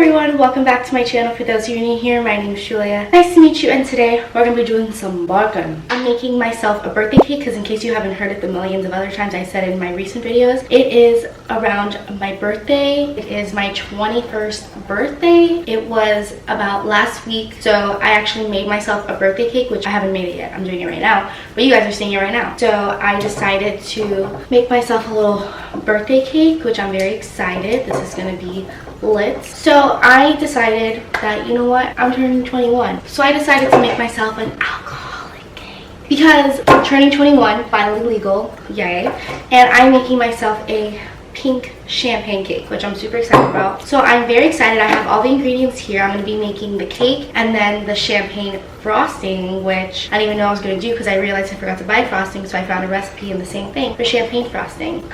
everyone, welcome back to my channel. For those of you new here, my name is Julia. Nice to meet you, and today we're going to be doing some baking. I'm making myself a birthday cake because in case you haven't heard it the millions of other times I said in my recent videos, it is around my birthday. It is my 21st birthday. It was about last week, so I actually made myself a birthday cake, which I haven't made it yet. I'm doing it right now, but you guys are seeing it right now. So I decided to make myself a little birthday cake, which I'm very excited. This is going to be lit. So I decided that, you know what, I'm turning 21. So I decided to make myself an alcoholic cake because I'm turning 21, finally legal, yay. And I'm making myself a pink champagne cake, which I'm super excited about. So I'm very excited. I have all the ingredients here. I'm going to be making the cake and then the champagne frosting, which I didn't even know I was going to do because I realized I forgot to buy frosting, so I found a recipe and the same thing for champagne frosting.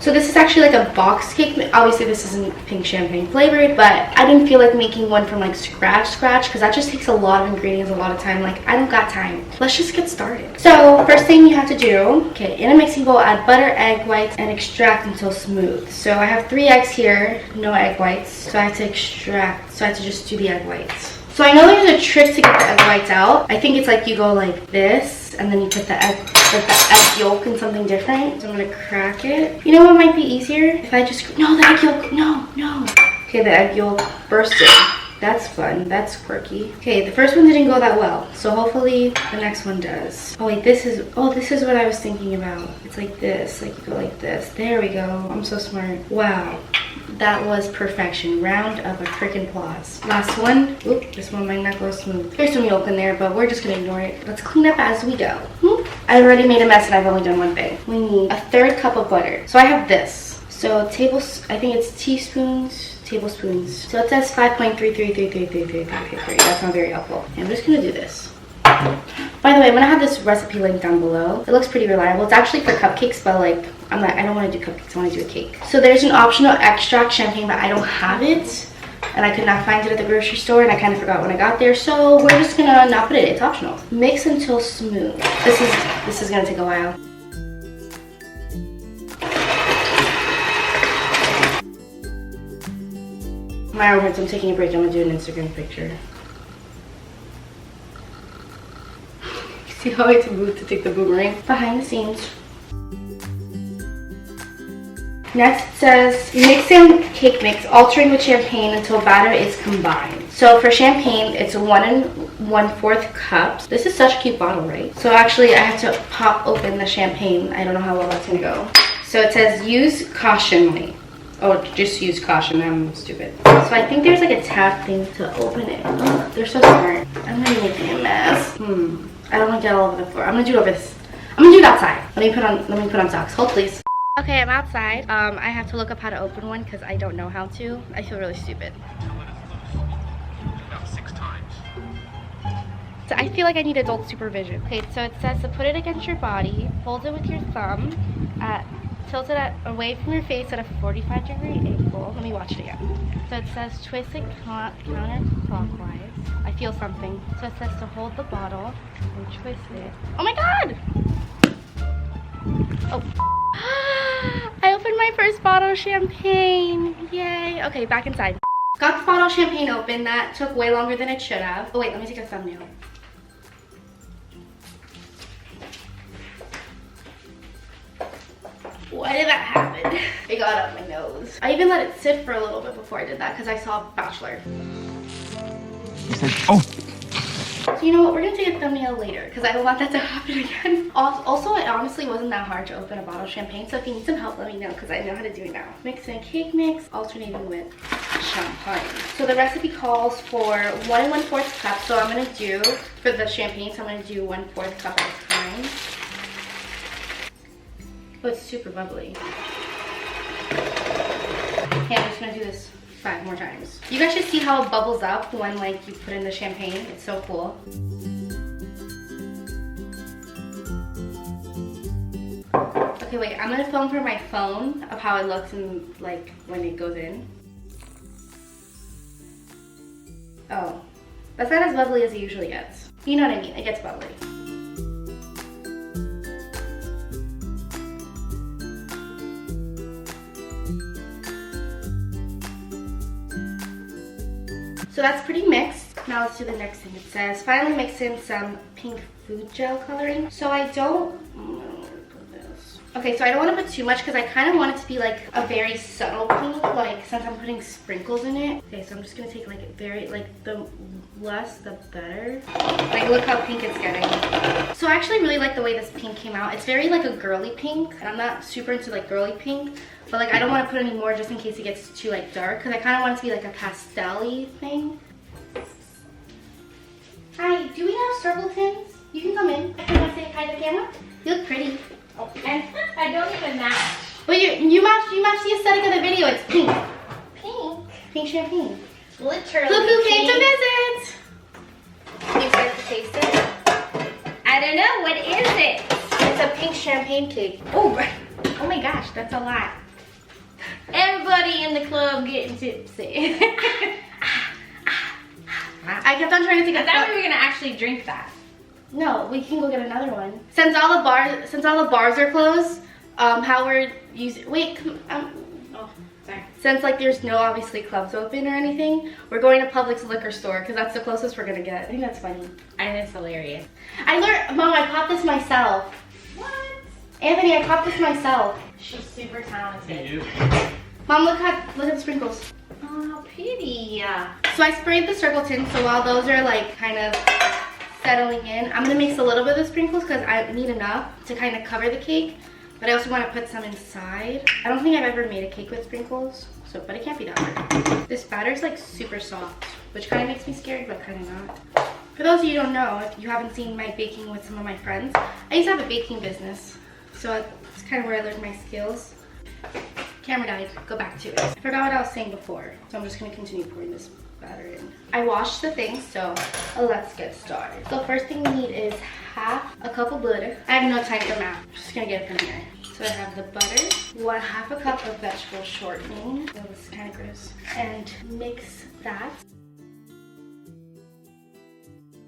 So this is actually like a box cake. Obviously this isn't pink champagne flavored, but I didn't feel like making one from like scratch because that just takes a lot of ingredients, a lot of time. Like, I don't got time. Let's just get started. So first thing you have to do, okay, in a mixing bowl, add butter, egg whites, and extract until smooth. So I have 3 eggs here, no egg whites. So I have to extract, so I have to just do the egg whites. So I know there's a trick to get the egg whites out. I think it's like you go like this, and then you put the egg yolk in something different. So I'm gonna crack it. You know what might be easier? If I just, no, the egg yolk, no. Okay, the egg yolk bursted. That's fun, that's quirky. Okay, the first one didn't go that well, so hopefully the next one does. Oh wait, this is what I was thinking about. It's like this, like you go like this. There we go, I'm so smart. Wow, that was perfection. Round of a freaking applause. Last one. Oop, this one might not go smooth. There's some yolk in there, but we're just gonna ignore it. Let's clean up as we go. I've already made a mess and I've only done one thing. We need a 1/3 cup of butter. So I have this. So I think it's tablespoons. So it says 5.33333333. That's not very helpful. And I'm just gonna do this. By the way, I'm gonna have this recipe link down below. It looks pretty reliable. It's actually for cupcakes, but like I don't want to do cupcakes. I want to do a cake. So there's an optional extract champagne, but I don't have it, and I could not find it at the grocery store, and I kind of forgot when I got there. So we're just gonna not put it. It's optional. Mix until smooth. This is gonna take a while. My arm hurts. I'm taking a break. I'm gonna do an Instagram picture. See how I moved to take the boomerang? Behind the scenes. Next it says, mix in cake mix, altering with champagne until batter is combined. So for champagne, it's 1 1/4 cups. This is such a cute bottle, right? So actually I have to pop open the champagne. I don't know how well that's gonna go. So it says use cautionly. Oh, just use caution. I'm stupid. So I think there's like a tab thing to open it. Oh, they're so smart. I'm gonna be making a mess. I don't want to get all over the floor. I'm gonna do it over this. I'm gonna do it outside. Let me put on socks. Hold please. Okay, I'm outside. I have to look up how to open one because I don't know how to. I feel really stupid. About 6 times. So I feel like I need adult supervision. Okay, so it says to put it against your body, hold it with your thumb, tilt it away from your face at a 45-degree angle. Let me watch it again. So it says twist it counterclockwise. I feel something. So it says to hold the bottle and twist it. Oh my god! Oh. I opened my first bottle of champagne. Yay. Okay, back inside. Got the bottle of champagne open. That took way longer than it should have. Oh wait, let me take a thumbnail. Why did that happen? It got up my nose. I even let it sit for a little bit before I did that because I saw Bachelor. Oh! So you know what? We're gonna take a thumbnail later because I don't want that to happen again. Also, it honestly wasn't that hard to open a bottle of champagne. So if you need some help, let me know because I know how to do it now. Mix in cake mix, alternating with champagne. So the recipe calls for 1 1/4 cup. So I'm gonna do, for the champagne, so I'm gonna do 1/4 cup at a time. Oh, it's super bubbly. Okay, I'm just gonna do this 5 more times. You guys should see how it bubbles up when like you put in the champagne. It's so cool. Okay, wait, I'm gonna film from my phone of how it looks and like when it goes in. Oh, that's not as bubbly as it usually gets. You know what I mean, it gets bubbly. So that's pretty mixed. Now let's do the next thing. It says, finally mix in some pink food gel coloring. So I don't, okay, so I don't want to put too much because I kind of want it to be like a very subtle pink, like since I'm putting sprinkles in it. Okay, so I'm just gonna take like very, like the less the better. Like look how pink it's getting. So I actually really like the way this pink came out. It's very like a girly pink, and I'm not super into like girly pink, but like I don't want to put any more just in case it gets too like dark, because I kind of want it to be like a pastel-y thing. Hi, do we have circle tins? You can come in. Can I say hi to the camera? You look pretty. Oh, and I don't even match. But you match the aesthetic of the video. It's pink. Pink? Pink champagne. Literally. Look who came to visit. You excited to taste it? I don't know. What is it? It's a pink champagne cake. Oh my gosh, that's a lot. Everybody in the club getting tipsy. I kept on trying to take a I thought we were gonna actually drink that. No, we can go get another one. Since all the bars are closed, how we're using, wait, Oh, sorry. since like there's no obviously clubs open or anything, we're going to Publix liquor store because that's the closest we're gonna get. I think that's funny. I think it's hilarious. I learned, Mom, I popped this myself. What? Anthony, I popped this myself. She's super talented. You. Mom, look at the sprinkles. Oh, pretty. So I sprayed the circle tin, so while those are like kind of settling in, I'm gonna mix a little bit of the sprinkles because I need enough to kind of cover the cake, but I also want to put some inside. I don't think I've ever made a cake with sprinkles, but it can't be that hard. This batter's like super soft, which kind of makes me scared, but kind of not. For those of you who don't know, if you haven't seen my baking with some of my friends, I used to have a baking business, so it's kind of where I learned my skills. Camera died, go back to it. I forgot what I was saying before, so I'm just gonna continue pouring this batter in. I washed the thing, so let's get started. So first thing we need is half a cup of butter. I have no time for math, I'm just gonna get it from here. So I have the butter, half a cup of vegetable shortening. That was kind of gross. And mix that.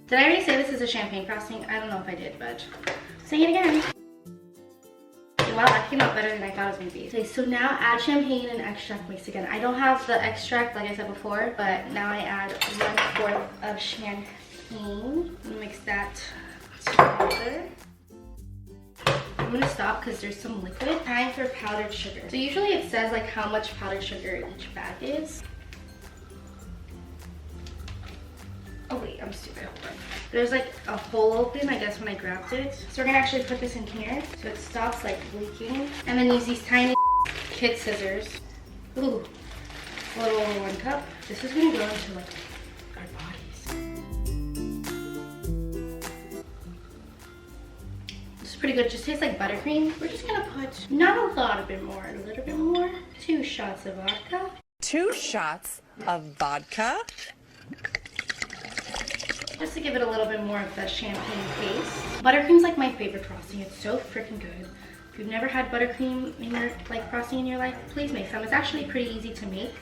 Did I already say this is a champagne frosting? I don't know if I did, but say it again. Wow, that came out better than I thought it was going to be. Okay, so now add champagne and extract mixed again. I don't have the extract like I said before, but now I add 1/4 of champagne. Mix that together. I'm going to stop because there's some liquid. Time for powdered sugar. So usually it says like how much powdered sugar each bag is. Oh wait, I'm stupid, hold on. There's like a hole open, I guess, when I grabbed it. So we're gonna actually put this in here so it stops like leaking. And then use these tiny kid scissors. Ooh, a little over 1 cup. This is gonna go into like our bodies. This is pretty good, just tastes like buttercream. We're just gonna put, not a lot, a bit more, a little bit more. 2 shots of vodka. 2 shots of vodka. Just to give it a little bit more of the champagne taste. Buttercream's like my favorite frosting. It's so freaking good. If you've never had buttercream in your frosting in your life, please make some. It's actually pretty easy to make.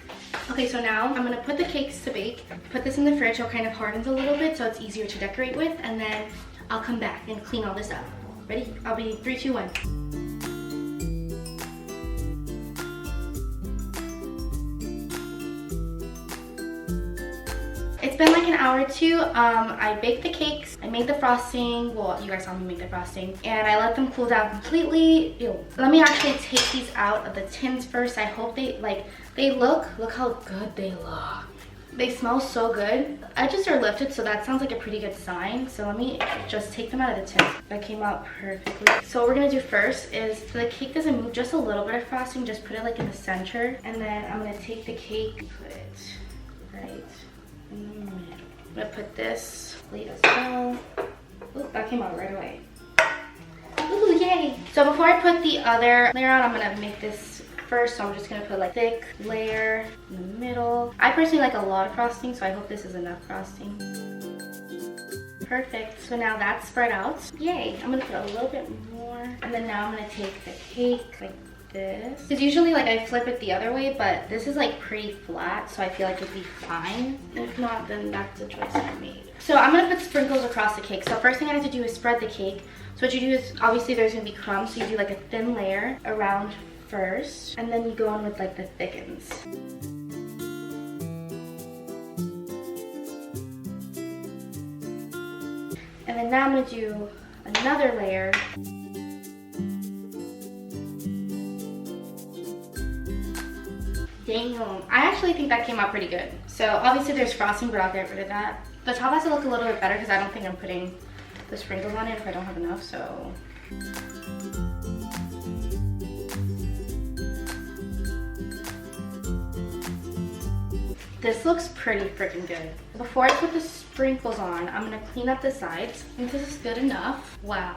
Okay, so now I'm gonna put the cakes to bake. Put this in the fridge so it kind of hardens a little bit so it's easier to decorate with, and then I'll come back and clean all this up. Ready? I'll be 3, 2, 1. It's been like an hour or two. I baked the cakes, I made the frosting. Well, you guys saw me make the frosting, and I let them cool down completely. Ew. Let me actually take these out of the tins first. I hope look how good they look. They smell so good. Edges are lifted, so that sounds like a pretty good sign. So let me just take them out of the tin. That came out perfectly. So what we're gonna do first is, so the cake doesn't move, just a little bit of frosting, just put it like in the center, and then I'm gonna take the cake and put it right in the middle. I'm gonna put this plate as well. Oop, that came out right away. Ooh, yay! So before I put the other layer on, I'm gonna make this first. So I'm just gonna put like thick layer in the middle. I personally like a lot of frosting, so I hope this is enough frosting. Perfect. So now that's spread out. Yay! I'm gonna put a little bit more, and then now I'm gonna take the cake like this, because usually like I flip it the other way, but this is like pretty flat, so I feel like it'd be fine. If not, then that's the choice I made. So I'm gonna put sprinkles across the cake. So first thing I have to do is spread the cake. So what you do is, obviously there's gonna be crumbs, so you do like a thin layer around first, and then you go on with like the thickens. then now I'm gonna do another layer. Damn, I actually think that came out pretty good. So obviously there's frosting, but I'll get rid of that. The top has to look a little bit better because I don't think I'm putting the sprinkles on it if I don't have enough, so. This looks pretty freaking good. Before I put the sprinkles on, I'm gonna clean up the sides. I think this is good enough. Wow.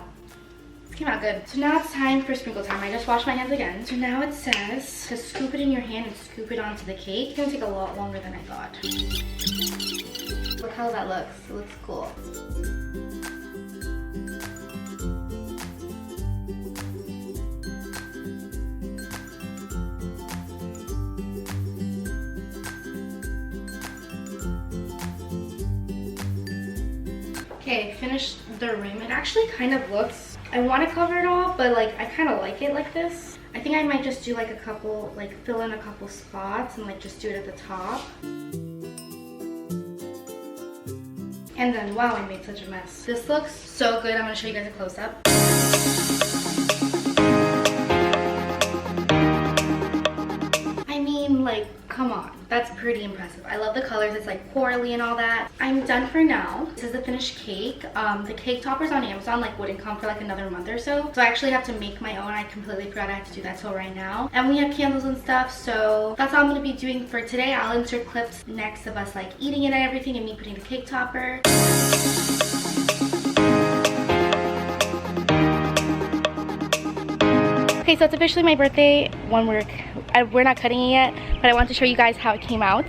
This came out good. So now it's time for sprinkle time. I just washed my hands again. So now it says to scoop it in your hand and scoop it onto the cake. It's gonna take a lot longer than I thought. Look how that looks. It looks cool. Okay, finished the rim. It actually kind of looks, I want to cover it all, but like I kind of like it like this. I think I might just do like a couple, like fill in a couple spots and like just do it at the top. And then, wow, I made such a mess. This looks so good. I'm going to show you guys a close-up. I mean, like, come on. That's pretty impressive. I love the colors. It's like corally and all that. I'm done for now. This is the finished cake. The cake toppers on Amazon like wouldn't come for like another month or so. So I actually have to make my own. I completely forgot I had to do that till right now. And we have candles and stuff. So that's all I'm going to be doing for today. I'll insert clips next of us like eating it and everything and me putting the cake topper. Okay, so it's officially my birthday. We're not cutting it yet, but I want to show you guys how it came out.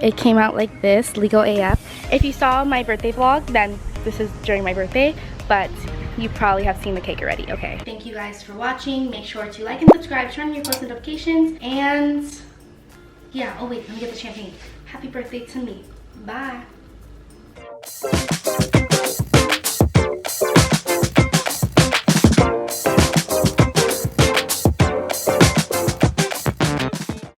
It came out like this, legal AF. If you saw my birthday vlog, then this is during my birthday, but you probably have seen the cake already. Okay. Thank you guys for watching. Make sure to like and subscribe, turn on your post notifications, and yeah, oh wait, let me get the champagne. Happy birthday to me. Bye.